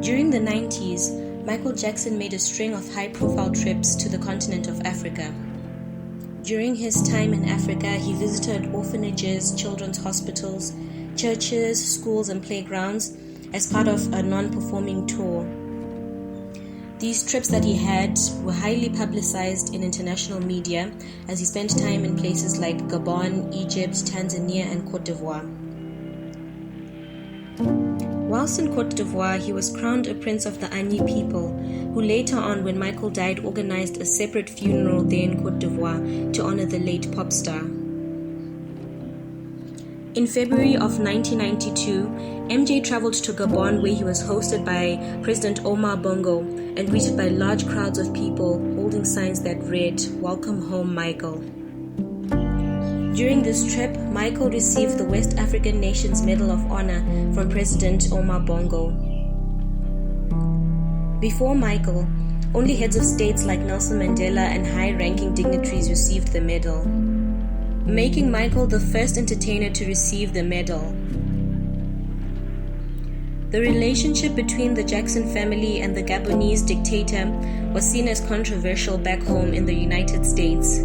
During the 90s, Michael Jackson made a string of high-profile trips to the continent of Africa. During his time in Africa, he visited orphanages, children's hospitals, churches, schools, and playgrounds as part of a non-performing tour. These trips that he had were highly publicized in international media as he spent time in places like Gabon, Egypt, Tanzania, and Cote d'Ivoire. Whilst in Cote d'Ivoire, he was crowned a prince of the Agni people, who later on, when Michael died, organized a separate funeral there in Cote d'Ivoire to honor the late pop star. In February of 1992, MJ traveled to Gabon, where he was hosted by President Omar Bongo and greeted by large crowds of people holding signs that read, "Welcome home, Michael." During this trip, Michael received the West African Nations Medal of Honor from President Omar Bongo. Before Michael, only heads of states like Nelson Mandela and high-ranking dignitaries received the medal, making Michael the first entertainer to receive the medal. The relationship between the Jackson family and the Gabonese dictator was seen as controversial back home in the United States.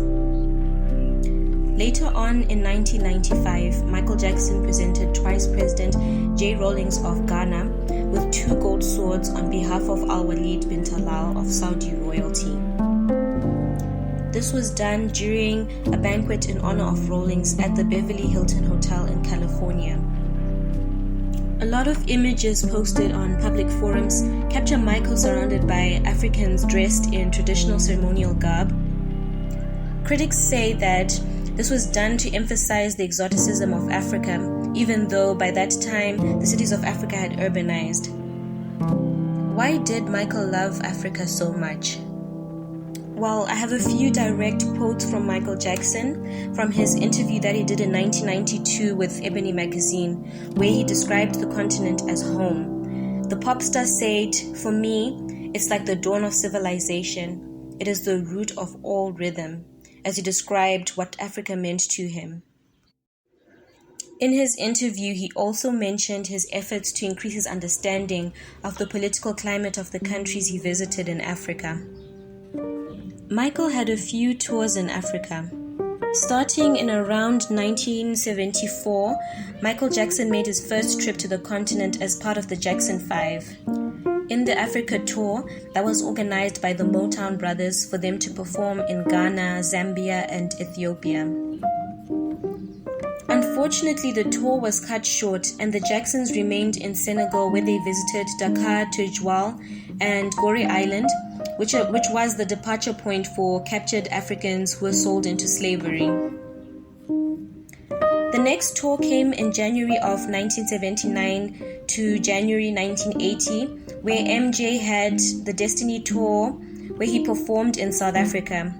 Later on in 1995, Michael Jackson presented twice President J. Rawlings of Ghana with 2 gold swords on behalf of Al-Walid bin Talal of Saudi royalty. This was done during a banquet in honor of Rawlings at the Beverly Hilton Hotel in California. A lot of images posted on public forums capture Michael surrounded by Africans dressed in traditional ceremonial garb. Critics say that this was done to emphasize the exoticism of Africa, even though by that time the cities of Africa had urbanized. Why did Michael love Africa so much? Well, I have a few direct quotes from Michael Jackson from his interview that he did in 1992 with Ebony magazine, where he described the continent as home. The pop star said, "For me, it's like the dawn of civilization. It is the root of all rhythm," as he described what Africa meant to him. In his interview, he also mentioned his efforts to increase his understanding of the political climate of the countries he visited in Africa. Michael had a few tours in Africa. Starting in around 1974, Michael Jackson made his first trip to the continent as part of the Jackson 5. In the Africa tour that was organized by the Motown brothers for them to perform in Ghana, Zambia, and Ethiopia. Unfortunately, the tour was cut short and the Jacksons remained in Senegal, where they visited Dakar, Tujwal, and Gorée Island, which was the departure point for captured Africans who were sold into slavery. The next tour came in January of 1979 to January 1980, where MJ had the Destiny Tour, where he performed in South Africa.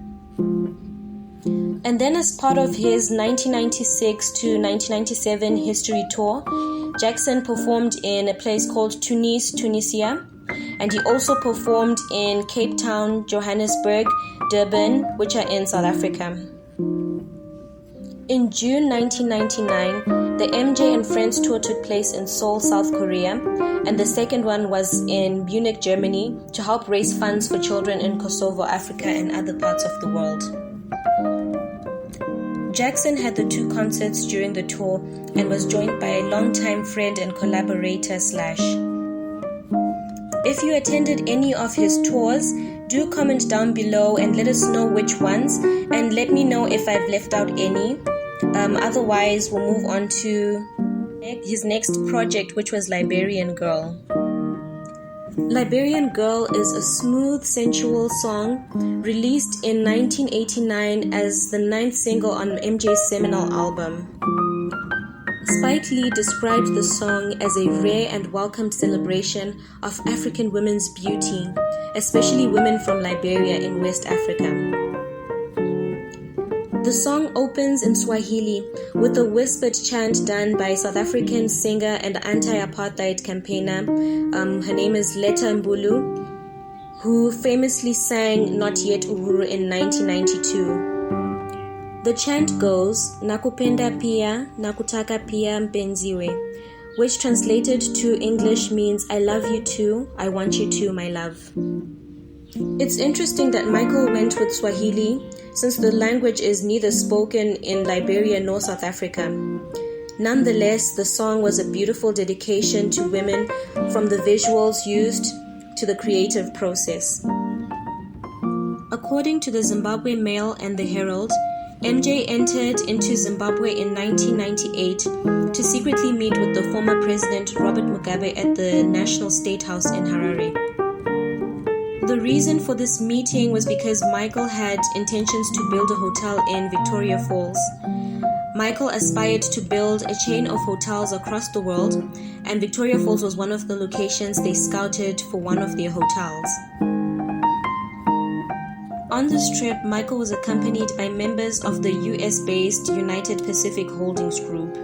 And then as part of his 1996 to 1997 history tour, Jackson performed in a place called Tunis, Tunisia, and he also performed in Cape Town, Johannesburg, Durban, which are in South Africa. In June 1999, the MJ and Friends tour took place in Seoul, South Korea, and the second one was in Munich, Germany, to help raise funds for children in Kosovo, Africa, and other parts of the world. Jackson had the 2 concerts during the tour and was joined by a longtime friend and collaborator Slash. If you attended any of his tours, do comment down below and let us know which ones, and let me know if I've left out any. Otherwise, we'll move on to his next project, which was Liberian Girl. Liberian Girl is a smooth, sensual song released in 1989 as the 9th single on MJ's seminal album. Spike Lee described the song as a rare and welcomed celebration of African women's beauty, especially women from Liberia in West Africa. The song opens in Swahili with a whispered chant done by South African singer and anti-apartheid campaigner. Her name is Letta Mbulu, who famously sang Not Yet Uhuru in 1992. The chant goes, Nakupenda pia, nakutaka pia mpenziwe, which translated to English means I love you too, I want you to, my love. It's interesting that Michael went with Swahili, since the language is neither spoken in Liberia nor South Africa. Nonetheless, the song was a beautiful dedication to women, from the visuals used to the creative process. According to the Zimbabwe Mail and the Herald, MJ entered into Zimbabwe in 1998 to secretly meet with the former president Robert Mugabe at the National State House in Harare. The reason for this meeting was because Michael had intentions to build a hotel in Victoria Falls. Michael aspired to build a chain of hotels across the world, and Victoria Falls was one of the locations they scouted for one of their hotels. On this trip, Michael was accompanied by members of the US-based United Pacific Holdings Group.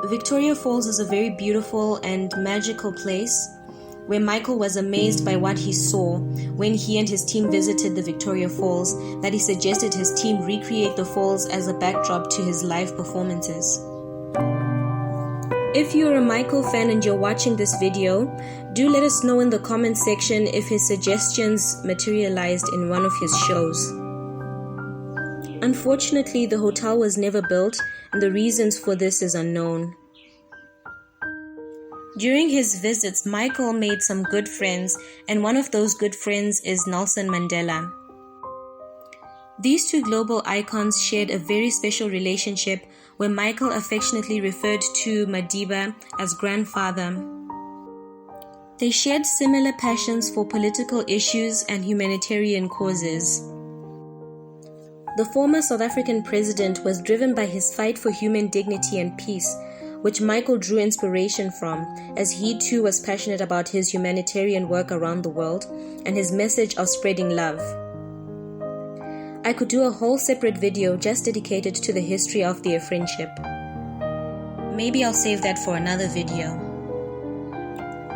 Victoria Falls is a very beautiful and magical place where Michael was amazed by what he saw when he and his team visited the Victoria Falls, that he suggested his team recreate the falls as a backdrop to his live performances. If you're a Michael fan and you're watching this video, do let us know in the comment section if his suggestions materialized in one of his shows. Unfortunately, the hotel was never built, and the reasons for this is unknown. During his visits, Michael made some good friends, and one of those good friends is Nelson Mandela. These two global icons shared a very special relationship where Michael affectionately referred to Madiba as grandfather. They shared similar passions for political issues and humanitarian causes. The former South African president was driven by his fight for human dignity and peace, which Michael drew inspiration from, as he too was passionate about his humanitarian work around the world and his message of spreading love. I could do a whole separate video just dedicated to the history of their friendship. Maybe I'll save that for another video.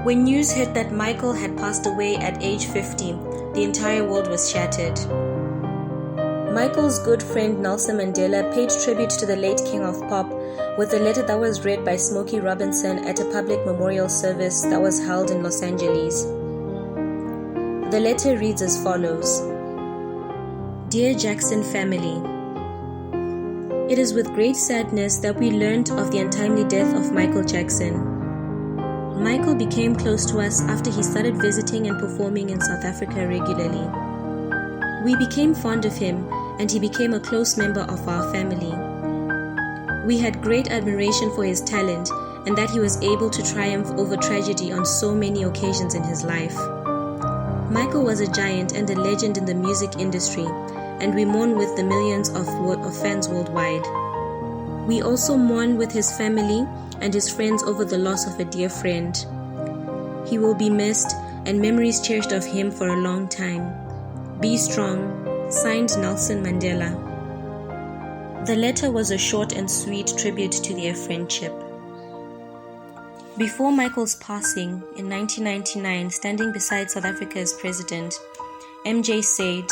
When news hit that Michael had passed away at age 50, the entire world was shattered. Michael's good friend Nelson Mandela paid tribute to the late King of Pop with a letter that was read by Smokey Robinson at a public memorial service that was held in Los Angeles. The letter reads as follows: Dear Jackson family, it is with great sadness that we learned of the untimely death of Michael Jackson. Michael became close to us after he started visiting and performing in South Africa regularly. We became fond of him, and he became a close member of our family. We had great admiration for his talent and that he was able to triumph over tragedy on so many occasions in his life. Michael was a giant and a legend in the music industry, and we mourn with the millions of fans worldwide. We also mourn with his family and his friends over the loss of a dear friend. He will be missed and memories cherished of him for a long time. Be strong. Signed, Nelson Mandela. The letter was a short and sweet tribute to their friendship. Before Michael's passing in 1999, standing beside South Africa's president, MJ said,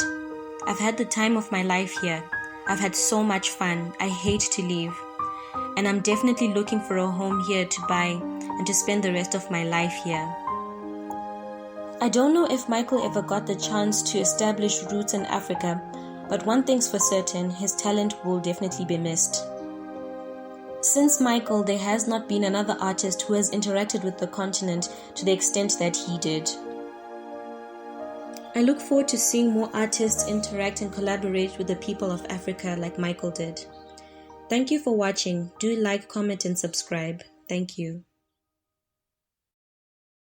"I've had the time of my life here. I've had so much fun. I hate to leave. And I'm definitely looking for a home here to buy and to spend the rest of my life here." I don't know if Michael ever got the chance to establish roots in Africa, but one thing's for certain, his talent will definitely be missed. Since Michael, there has not been another artist who has interacted with the continent to the extent that he did. I look forward to seeing more artists interact and collaborate with the people of Africa like Michael did. Thank you for watching. Do like, comment, and subscribe. Thank you.